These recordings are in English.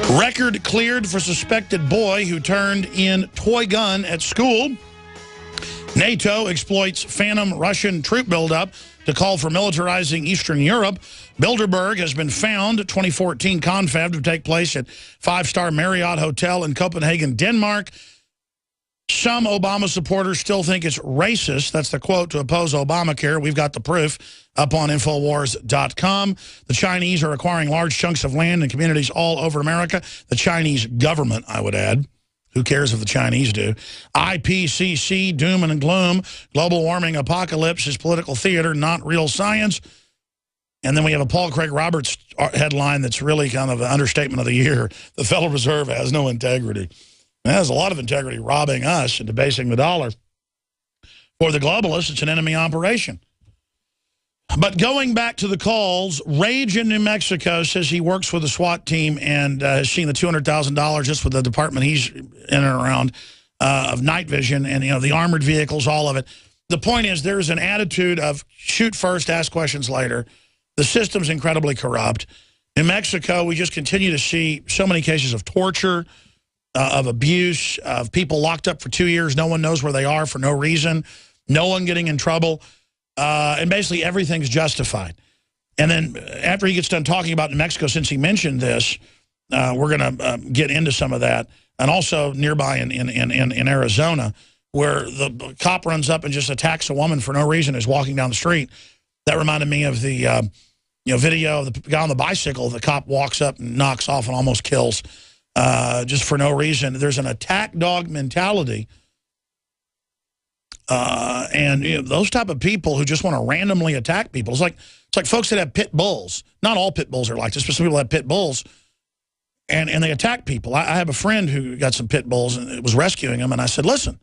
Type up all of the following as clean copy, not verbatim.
Record cleared for suspected boy who turned in toy gun at school. NATO exploits phantom Russian troop buildup to call for militarizing Eastern Europe. Bilderberg has been found. 2014 confab to take place at five-star Marriott Hotel in Copenhagen, Denmark. Some Obama supporters still think it's racist. That's the quote, to oppose Obamacare. We've got the proof up on Infowars.com. The Chinese are acquiring large chunks of land in communities all over America. The Chinese government, I would add. Who cares if the Chinese do? IPCC, doom and gloom. Global warming apocalypse is political theater, not real science. And then we have a Paul Craig Roberts headline that's really kind of an understatement of the year. The Federal Reserve has no integrity. It has a lot of integrity, robbing us and debasing the dollar. For the globalists, it's an enemy operation. But going back to the calls, Rage in New Mexico says he works with the SWAT team and has seen the $200,000 just with the department he's in and around of night vision and, you know, the armored vehicles, all of it. The point is there's an attitude of shoot first, ask questions later. The system's incredibly corrupt. In Mexico, we just continue to see so many cases of torture, of abuse, of people locked up for 2 years. No one knows where they are for no reason. No one getting in trouble. And basically everything's justified. And then after he gets done talking about New Mexico, since he mentioned this, we're going to get into some of that. And also nearby in Arizona, where the cop runs up and just attacks a woman for no reason, is walking down the street. That reminded me of the video of the guy on the bicycle. The cop walks up and knocks off and almost kills just for no reason. There's an attack dog mentality. And you know, those type of people who just want to randomly attack people. It's like folks that have pit bulls. Not all pit bulls are like this, but some people have pit bulls. And they attack people. I have a friend who got some pit bulls and was rescuing them. And I said, listen,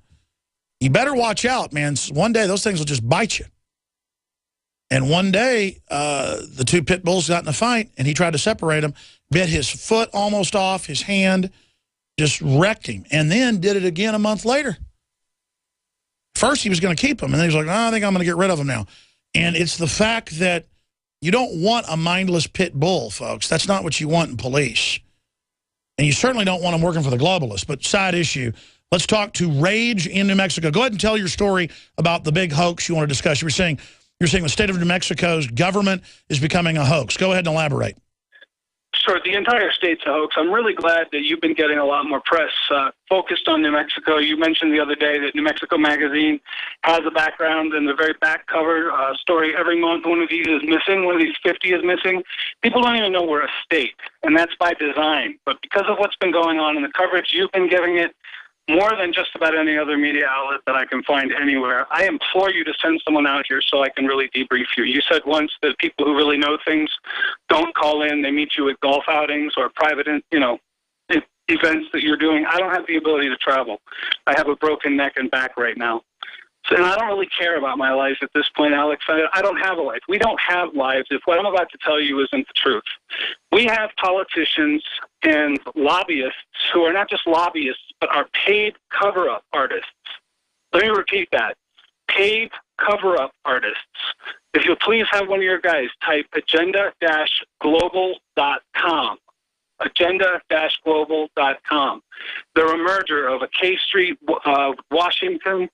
you better watch out, man. One day those things will just bite you. And one day the two pit bulls got in a fight and he tried to separate them, bit his foot almost off, his hand, just wrecked him. And then did it again a month later. First, he was going to keep him, and then he was like, oh, I think I'm going to get rid of him now. And it's the fact that you don't want a mindless pit bull, folks. That's not what you want in police. And you certainly don't want them working for the globalists. But side issue, let's talk to Rage in New Mexico. Go ahead and tell your story about the big hoax you want to discuss. You're saying the state of New Mexico's government is becoming a hoax. Go ahead and elaborate. Sure, the entire state's a hoax. I'm really glad that you've been getting a lot more press focused on New Mexico. You mentioned the other day that New Mexico Magazine has a background in the very back cover story. Every month one of these is missing, one of these 50 is missing. People don't even know we're a state, and that's by design. But because of what's been going on in the coverage, you've been giving it more than just about any other media outlet that I can find anywhere. I implore you to send someone out here so I can really debrief you. You said once that people who really know things don't call in. They meet you at golf outings or private, events that you're doing. I don't have the ability to travel. I have a broken neck and back right now. And I don't really care about my life at this point, Alex. I don't have a life. We don't have lives if what I'm about to tell you isn't the truth. We have politicians and lobbyists who are not just lobbyists, but are paid cover-up artists. Let me repeat that. Paid cover-up artists. If you'll please have one of your guys type agenda-global.com. Agenda-global.com. They're a merger of a K Street, Washington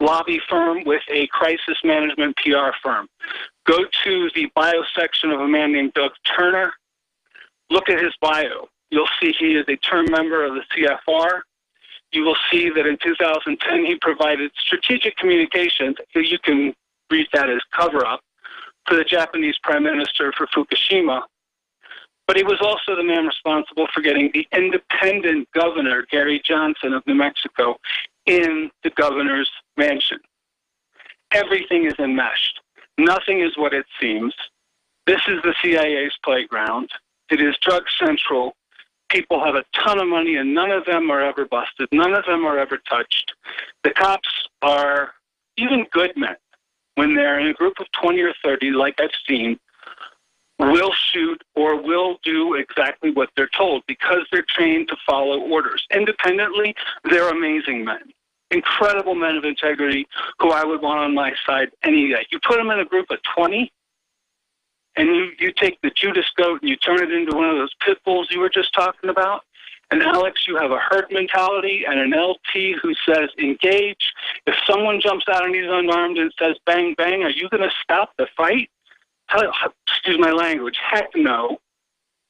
lobby firm with a crisis management PR firm. Go to the bio section of a man named Doug Turner. Look at his bio. You'll see he is a term member of the CFR. You will see that in 2010 he provided strategic communications, you can read that as cover-up, for the Japanese Prime Minister for Fukushima. But he was also the man responsible for getting the independent governor, Gary Johnson of New Mexico, in the governor's mansion. Everything is enmeshed. Nothing is what it seems. This is the CIA's playground. It is drug central. People have a ton of money, and none of them are ever busted. None of them are ever touched. The cops are even good men. When they're in a group of 20 or 30, like I've seen, will shoot or will do exactly what they're told because they're trained to follow orders. Independently, they're amazing men. Incredible men of integrity who I would want on my side any day. You put them in a group of 20, and you take the Judas goat and you turn it into one of those pit bulls you were just talking about, And Alex, you have a herd mentality and an LT who says engage. If someone jumps out and he's unarmed and says bang, bang, are you going to stop the fight? Excuse my language. Heck no.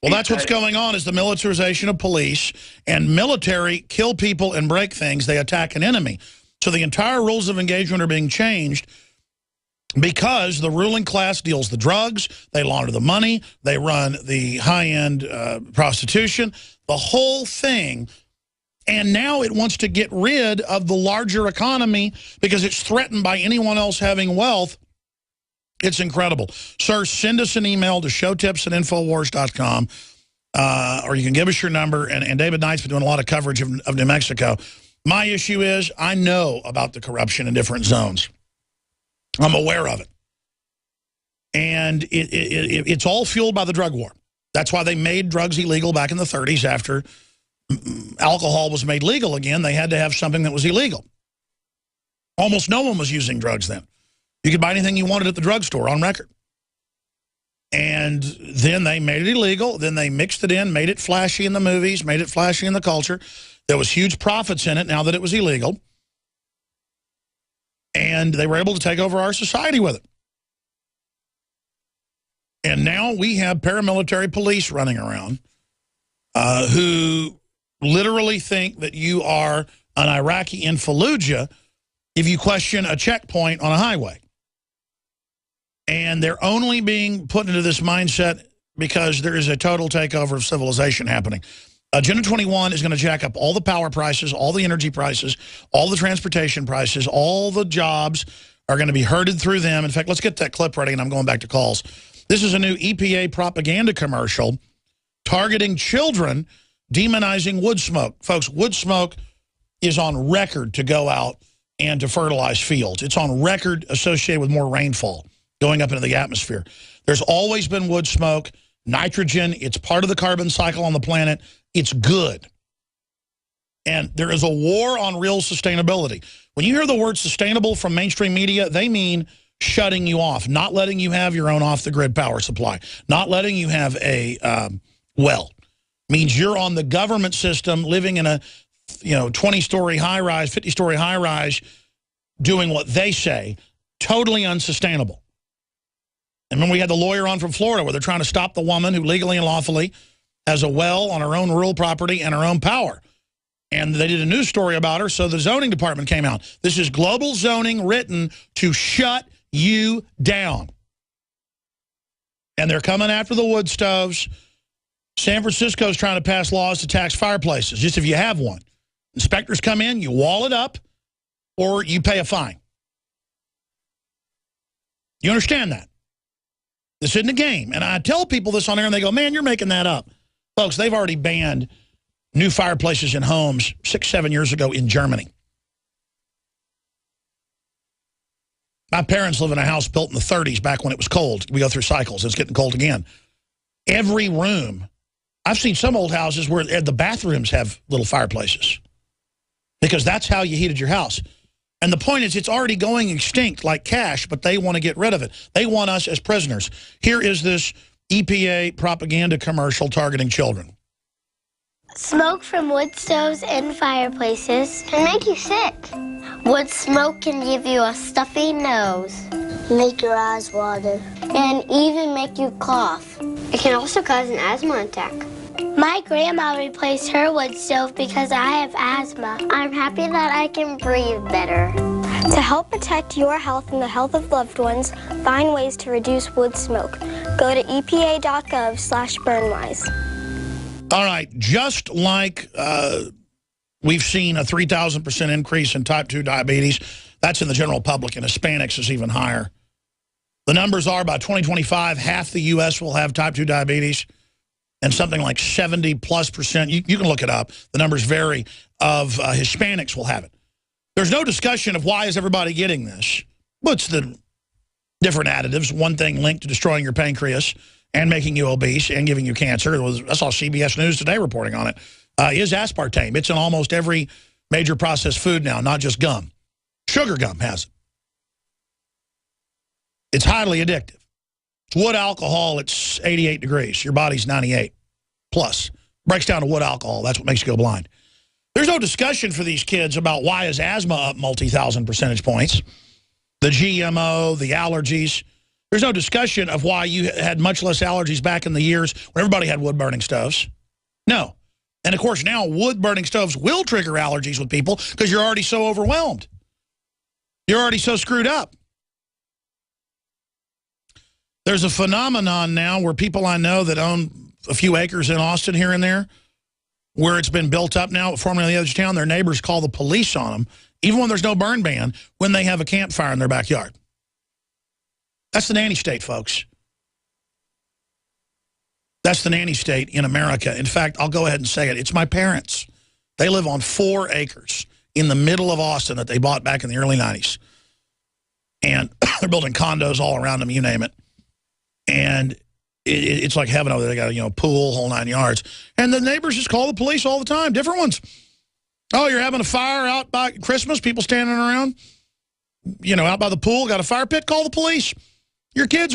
Well, that's what's going on, is the militarization of police, and military kill people and break things. They attack an enemy. So the entire rules of engagement are being changed because the ruling class deals the drugs, they launder the money, they run the high-end prostitution, the whole thing. And now it wants to get rid of the larger economy because it's threatened by anyone else having wealth. It's incredible. Sir, send us an email to showtips@infowars.com, or you can give us your number. And David Knight's been doing a lot of coverage of New Mexico. My issue is I know about the corruption in different zones. I'm aware of it. And it's all fueled by the drug war. That's why they made drugs illegal back in the 30s. After alcohol was made legal again, they had to have something that was illegal. Almost no one was using drugs then. You could buy anything you wanted at the drugstore on record. And then they made it illegal. Then they mixed it in, made it flashy in the movies, made it flashy in the culture. There was huge profits in it now that it was illegal. And they were able to take over our society with it. And now we have paramilitary police running around who literally think that you are an Iraqi in Fallujah if you question a checkpoint on a highway. And they're only being put into this mindset because there is a total takeover of civilization happening. Agenda 21 is going to jack up all the power prices, all the energy prices, all the transportation prices, all the jobs are going to be herded through them. In fact, let's get that clip ready, and I'm going back to calls. This is a new EPA propaganda commercial targeting children, demonizing wood smoke. Folks, wood smoke is on record to go out and to fertilize fields. It's on record associated with more rainfall going up into the atmosphere. There's always been wood smoke, nitrogen. It's part of the carbon cycle on the planet. It's good. And there is a war on real sustainability. When you hear the word sustainable from mainstream media, they mean shutting you off, not letting you have your own off-the-grid power supply, not letting you have a well. Means you're on the government system living in a 20-story high-rise, 50-story high-rise, doing what they say, totally unsustainable. And when we had the lawyer on from Florida where they're trying to stop the woman who legally and lawfully has a well on her own rural property and her own power. And they did a news story about her, so the zoning department came out. This is global zoning written to shut you down. And they're coming after the wood stoves. San Francisco's trying to pass laws to tax fireplaces, just if you have one. Inspectors come in, you wall it up, or you pay a fine. You understand that? This isn't a game. And I tell people this on air, and they go, man, you're making that up. Folks, they've already banned new fireplaces in homes 6-7 years ago in Germany. My parents live in a house built in the 30s, back when it was cold. We go through cycles. It's getting cold again. Every room. I've seen some old houses where the bathrooms have little fireplaces because that's how you heated your house. And the point is, it's already going extinct like cash, but they want to get rid of it. They want us as prisoners. Here is this EPA propaganda commercial targeting children. Smoke from wood stoves and fireplaces can make you sick. Wood smoke can give you a stuffy nose, make your eyes water, and even make you cough. It can also cause an asthma attack. My grandma replaced her wood stove because I have asthma. I'm happy that I can breathe better. To help protect your health and the health of loved ones, find ways to reduce wood smoke. Go to epa.gov/burnwise. All right, just like we've seen a 3,000% increase in type 2 diabetes, that's in the general public, and Hispanics is even higher. The numbers are by 2025, half the U.S. will have type 2 diabetes, and something like 70+%, you can look it up, the numbers vary, of Hispanics will have it. There's no discussion of why is everybody getting this. What's the different additives? One thing linked to destroying your pancreas and making you obese and giving you cancer. I saw CBS News today reporting on it. Is aspartame. It's in almost every major processed food now, not just gum. Sugar gum has it. It's highly addictive. It's wood alcohol, it's 88 degrees. Your body's 98 plus Breaks down to wood alcohol. That's what makes you go blind. There's no discussion for these kids about why is asthma up multi-thousand percentage points. The GMO, the allergies. There's no discussion of why you had much less allergies back in the years when everybody had wood-burning stoves. No. And, of course, now wood-burning stoves will trigger allergies with people because you're already so overwhelmed. You're already so screwed up. There's a phenomenon now where people I know that own a few acres in Austin here and there, where it's been built up now, formerly on the edge of town, their neighbors call the police on them, even when there's no burn ban, when they have a campfire in their backyard. That's the nanny state, folks. That's the nanny state in America. In fact, I'll go ahead and say it. It's my parents. They live on 4 acres in the middle of Austin that they bought back in the early 90s. And they're building condos all around them, you name it. And it's like heaven over there. They got a pool, whole 9 yards. And the neighbors just call the police all the time, different ones. Oh, you're having a fire out by Christmas, people standing around, out by the pool, got a fire pit, call the police. Your kids are